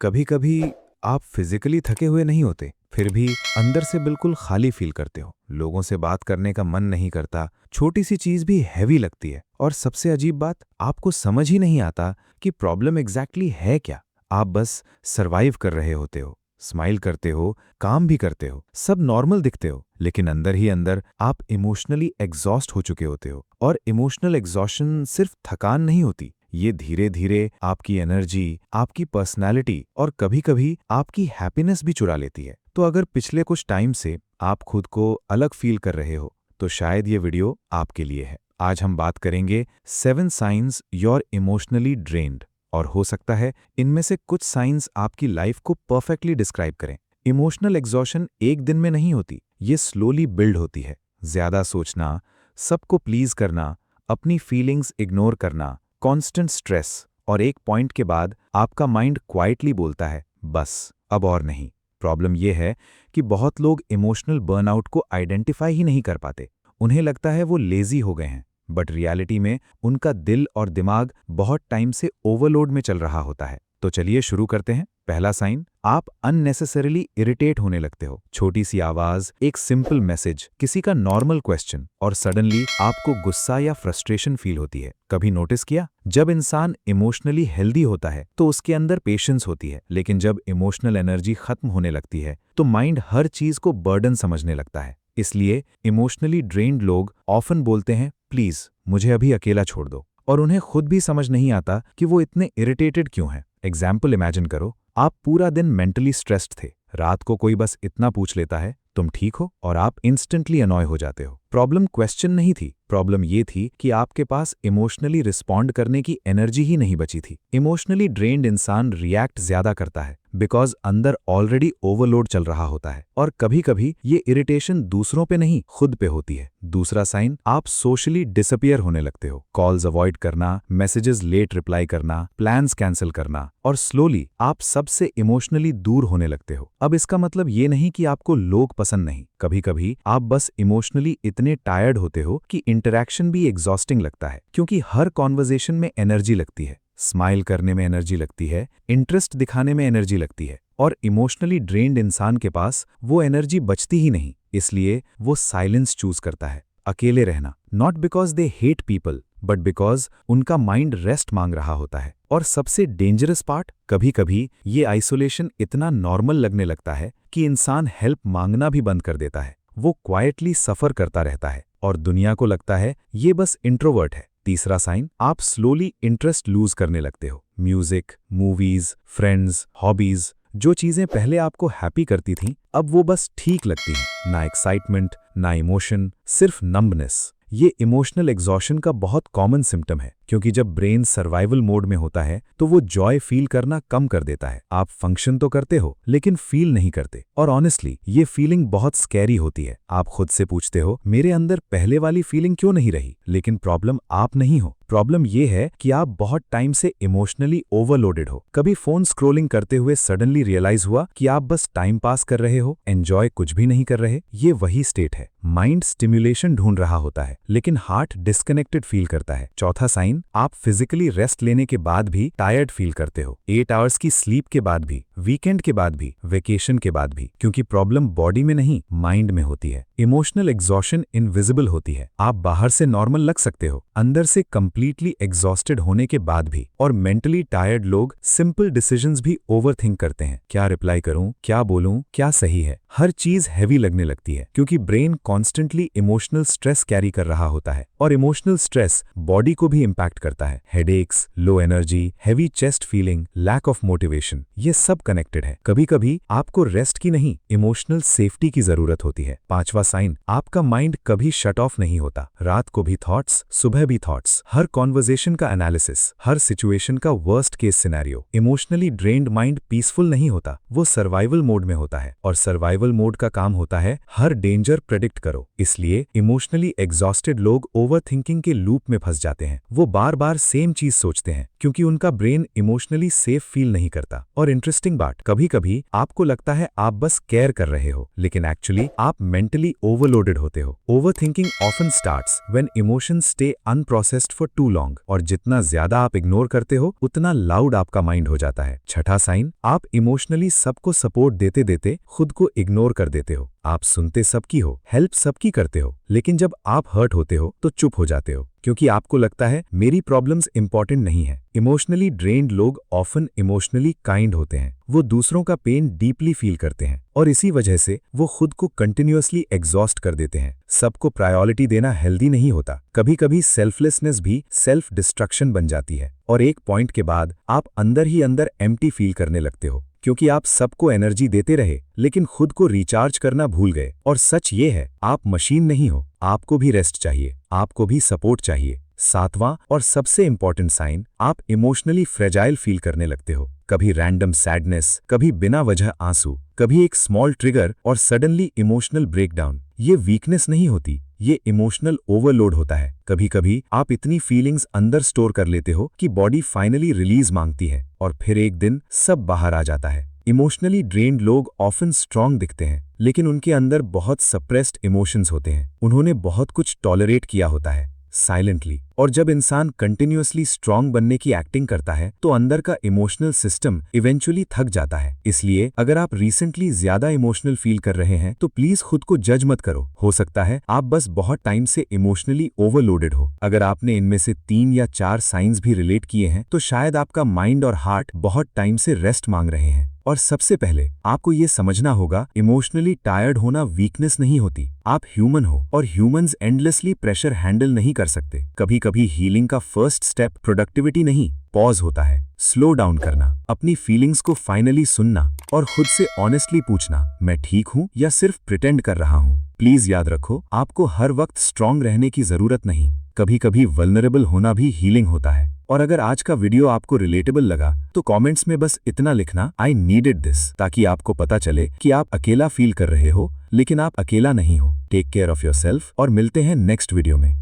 कभी कभी आप फिजिकली थके हुए नहीं होते, फिर भी अंदर से बिल्कुल खाली फील करते हो। लोगों से बात करने का मन नहीं करता, छोटी सी चीज भी हैवी लगती है, और सबसे अजीब बात, आपको समझ ही नहीं आता कि प्रॉब्लम एग्जैक्टली है क्या। आप बस सरवाइव कर रहे होते हो, स्माइल करते हो, काम भी करते हो, सब नॉर्मल दिखते हो, लेकिन अंदर ही अंदर आप इमोशनली एग्जॉस्ट हो चुके होते हो। और इमोशनल एग्जॉशन सिर्फ थकान नहीं होती, ये धीरे धीरे आपकी एनर्जी, आपकी पर्सनैलिटी और कभी-कभी आपकी हैप्पीनेस भी चुरा लेती है। तो अगर पिछले कुछ टाइम से आप खुद को अलग फील कर रहे हो, तो शायद ये वीडियो आपके लिए है। आज हम बात करेंगे 7 साइंस you're इमोशनली ड्रेन्ड, और हो सकता है इनमें से कुछ साइंस आपकी लाइफ को परफेक्टली डिस्क्राइब करें। इमोशनल एग्जॉशन एक दिन में नहीं होती, ये स्लोली बिल्ड होती है। ज्यादा सोचना, सबको प्लीज करना, अपनी फीलिंग्स इग्नोर करना, कांस्टेंट स्ट्रेस, और एक पॉइंट के बाद आपका माइंड क्वाइटली बोलता है, बस अब और नहीं। प्रॉब्लम यह है कि बहुत लोग इमोशनल बर्नआउट को आइडेंटिफाई ही नहीं कर पाते। उन्हें लगता है वो लेजी हो गए हैं, बट रियलिटी में उनका दिल और दिमाग बहुत टाइम से ओवरलोड में चल रहा होता है। तो चलिए शुरू करते हैं। पहला साइन, आप अननेसेसरीली इरिटेट होने लगते हो। छोटी सी आवाज, एक सिंपल मैसेज, किसी का नॉर्मल क्वेश्चन, और सडनली आपको गुस्सा या फ्रस्ट्रेशन फील होती है। कभी नोटिस किया, जब इंसान इमोशनली हेल्दी होता है तो उसके अंदर पेशेंस होती है, लेकिन जब इमोशनल एनर्जी खत्म होने लगती है तो माइंड हर चीज को बर्डन समझने लगता है। इसलिए इमोशनली ड्रेन्ड लोग ऑफन बोलते हैं, प्लीज मुझे अभी अकेला छोड़ दो, और उन्हें खुद भी समझ नहीं आता कि वो इतने इरिटेटेड क्यों हैं। एग्जाम्पल इमेजिन करो, आप पूरा दिन मेंटली स्ट्रेस्ड थे, रात को कोई बस इतना पूछ लेता है, तुम ठीक हो, और आप इंस्टेंटली अनॉय हो जाते हो। प्रॉब्लम क्वेश्चन नहीं थी, प्रॉब्लम ये थी कि आपके पास इमोशनली रिस्पॉन्ड करने की एनर्जी ही नहीं बची थी। इमोशनली ड्रेन्ड इंसान रिएक्ट ज्यादा करता है, बिकॉज अंदर ऑलरेडी ओवरलोड चल रहा होता है, और कभी कभी ये इरिटेशन दूसरों पे नहीं, खुद पे होती है। दूसरा साइन, आप सोशली डिसअपियर होने लगते हो। कॉल्स अवॉइड करना, मैसेजेस लेट रिप्लाई करना, प्लान्स कैंसिल करना, और स्लोली आप सबसे इमोशनली दूर होने लगते हो। अब इसका मतलब ये नहीं कि आपको लोग पसंद नहीं, कभी कभी आप बस इमोशनली इतने टायर्ड होते हो कि इंटरैक्शन भी एग्जॉस्टिंग लगता है, क्योंकि हर कॉन्वर्जेशन में एनर्जी लगती है, स्माइल करने में एनर्जी लगती है, इंटरेस्ट दिखाने में एनर्जी लगती है, और इमोशनली ड्रेन्ड इंसान के पास वो एनर्जी बचती ही नहीं। इसलिए वो साइलेंस चूज करता है, अकेले रहना, not because they hate people, but because उनका माइंड रेस्ट मांग रहा होता है। और सबसे डेंजरस पार्ट, कभी कभी ये आइसोलेशन इतना नॉर्मल लगने लगता है कि इंसान हेल्प मांगना भी बंद कर देता है। वो क्वाइटली सफर करता रहता है, और दुनिया को लगता है ये बस इंट्रोवर्ट है। तीसरा साइन, आप स्लोली इंटरेस्ट लूज करने लगते हो। म्यूजिक, मूवीज, फ्रेंड्स, हॉबीज, जो चीजें पहले आपको हैप्पी करती थीं, अब वो बस ठीक लगती हैं। ना एक्साइटमेंट, ना इमोशन, सिर्फ नंबनेस। ये इमोशनल एग्जॉशन का बहुत कॉमन सिम्टम है, क्योंकि जब ब्रेन सर्वाइवल मोड में होता है तो वो जॉय फील करना कम कर देता है। आप फंक्शन तो करते हो, लेकिन फील नहीं करते, और ऑनेस्टली ये फीलिंग बहुत स्कैरी होती है। आप खुद से पूछते हो, मेरे अंदर पहले वाली फीलिंग क्यों नहीं रही? लेकिन प्रॉब्लम आप नहीं हो, प्रॉब्लम ये है कि आप बहुत टाइम से इमोशनली ओवरलोडेड हो। कभी फोन स्क्रोलिंग करते हुए सडनली रियलाइज हुआ कि आप बस टाइम पास कर रहे हो, एंजॉय कुछ भी नहीं कर रहे। ये वही स्टेट है, माइंड स्टिम्युलेशन ढूंढ रहा होता है, लेकिन हार्ट डिस्कनेक्टेड फील करता है। चौथा साइन, आप फिजिकली रेस्ट लेने के बाद भी टायर्ड फील करते हो, 8 आवर्स की स्लीप के बाद भी, वीकेंड के बाद भी, वेकेशन के बाद भी, क्योंकि प्रॉब्लम बॉडी में नहीं, माइंड में होती है। इमोशनल एग्जॉशन इनविजिबल होती है। आप बाहर से नॉर्मल लग सकते हो, अंदर से कंप्लीटली एग्जॉस्टेड होने के बाद भी। और मेंटली टायर्ड लोग सिंपल डिसीजंस भी ओवरथिंक करते हैं, क्या रिप्लाई करूं, क्या बोलूं, क्या सही है। हर चीज हैवी लगने लगती है, क्योंकि brain constantly emotional stress carry कर रहा होता है, और इमोशनल स्ट्रेस बॉडी को भी इंपैक्ट करता है। Headaches, low energy, heavy chest feeling, lack of motivation, ये सब कनेक्टेड है। कभी कभी आपको रेस्ट की नहीं, इमोशनल सेफ्टी की जरूरत होती है। पांचवा साइन, आपका माइंड कभी शट ऑफ नहीं होता। रात को भी थॉट्स, सुबह भी थॉट्स, हर कॉन्वर्जेशन का एनालिसिस, हर सिचुएशन का worst case scenario. Emotionally drained mind peaceful नहीं होता, वो सर्वाइवल मोड में होता है, और सर्वाइवल मोड का काम होता है हर डेंजर प्रेडिक्ट करो। इसलिए इमोशनली एग्जॉस्टेड लोग ओवरथिंकिंग के लूप में फंस जाते हैं। वो बार बार सेम चीज सोचते हैं, क्योंकि उनका ब्रेन इमोशनली सेफ फील नहीं करता। और इंटरेस्टिंग बात, कभी कभी आपको लगता है आप बस केयर कर रहे हो, लेकिन एक्चुअली आप मेंटली ओवरलोडेड होते हो। Overthinking often starts when emotions stay unprocessed for too long, और जितना ज्यादा आप इग्नोर करते हो उतना लाउड आपका माइंड हो जाता है। छठा साइन, आप इमोशनली सबको सपोर्ट देते देते खुद को इग्नोर कर देते हो। आप सुनते सबकी हो, हेल्प सबकी करते हो, लेकिन जब आप हर्ट होते हो तो चुप हो जाते हो, क्योंकि आपको लगता है मेरी प्रॉब्लम्स इंपॉर्टेंट नहीं है। इमोशनली ड्रेन्ड लोग ऑफन इमोशनली काइंड होते हैं। वो दूसरों का पेन डीपली फील करते हैं और इसी वजह से वो खुद को कंटिन्यूअसली एग्जॉस्ट कर देते हैं। सबको प्रायोरिटी देना हेल्दी नहीं होता। कभी कभी सेल्फलेसनेस भी सेल्फ डिस्ट्रक्शन बन जाती है और एक पॉइंट के बाद आप अंदर ही अंदर एम्प्टी फील करने लगते हो, क्योंकि आप सबको एनर्जी देते रहे लेकिन खुद को रिचार्ज करना भूल गए। और सच ये है, आप मशीन नहीं हो, आपको भी रेस्ट चाहिए, आपको भी सपोर्ट चाहिए। सातवां और सबसे इंपॉर्टेंट साइन, आप इमोशनली फ्रेजाइल फील करने लगते हो। कभी रैंडम सैडनेस, कभी बिना वजह आंसू, कभी एक स्मॉल ट्रिगर और सडनली इमोशनल ब्रेकडाउन। ये वीकनेस नहीं होती, ये इमोशनल ओवरलोड होता है। कभी कभी आप इतनी फीलिंग्स अंदर स्टोर कर लेते हो कि बॉडी फाइनली रिलीज मांगती है और फिर एक दिन सब बाहर आ जाता है। इमोशनली ड्रेन्ड लोग ऑफन स्ट्रांग दिखते हैं, लेकिन उनके अंदर बहुत सप्रेस्ड इमोशंस होते हैं। उन्होंने बहुत कुछ टॉलरेट किया होता है साइलेंटली। और जब इंसान कंटिन्यूअसली स्ट्रांग बनने की एक्टिंग करता है तो अंदर का इमोशनल सिस्टम इवेंचुअली थक जाता है। इसलिए अगर आप रिसेंटली ज्यादा इमोशनल फील कर रहे हैं तो प्लीज खुद को जज मत करो। हो सकता है आप बस बहुत टाइम से इमोशनली ओवरलोडेड हो। अगर आपने इनमें से 3 या 4 साइंस भी रिलेट किए हैं तो शायद आपका माइंड और हार्ट बहुत टाइम से रेस्ट मांग रहे हैं। और सबसे पहले आपको ये समझना होगा, इमोशनली टायर्ड होना वीकनेस नहीं होती। आप ह्यूमन हो और ह्यूमंस एंडलेसली प्रेशर हैंडल नहीं कर सकते। कभी कभी हीलिंग का फर्स्ट स्टेप प्रोडक्टिविटी नहीं, पॉज होता है। स्लो डाउन करना, अपनी फीलिंग्स को फाइनली सुनना और खुद से ऑनेस्टली पूछना, मैं ठीक हूँ या सिर्फ प्रिटेंड कर रहा हूँ। प्लीज याद रखो, आपको हर वक्त स्ट्रांग रहने की जरूरत नहीं, कभी कभी वल्नरेबल होना भी हीलिंग होता है। और अगर आज का वीडियो आपको रिलेटेबल लगा तो कमेंट्स में बस इतना लिखना, आई नीडेड दिस, ताकि आपको पता चले कि आप अकेला फील कर रहे हो लेकिन आप अकेला नहीं हो। टेक केयर ऑफ योरसेल्फ और मिलते हैं नेक्स्ट वीडियो में।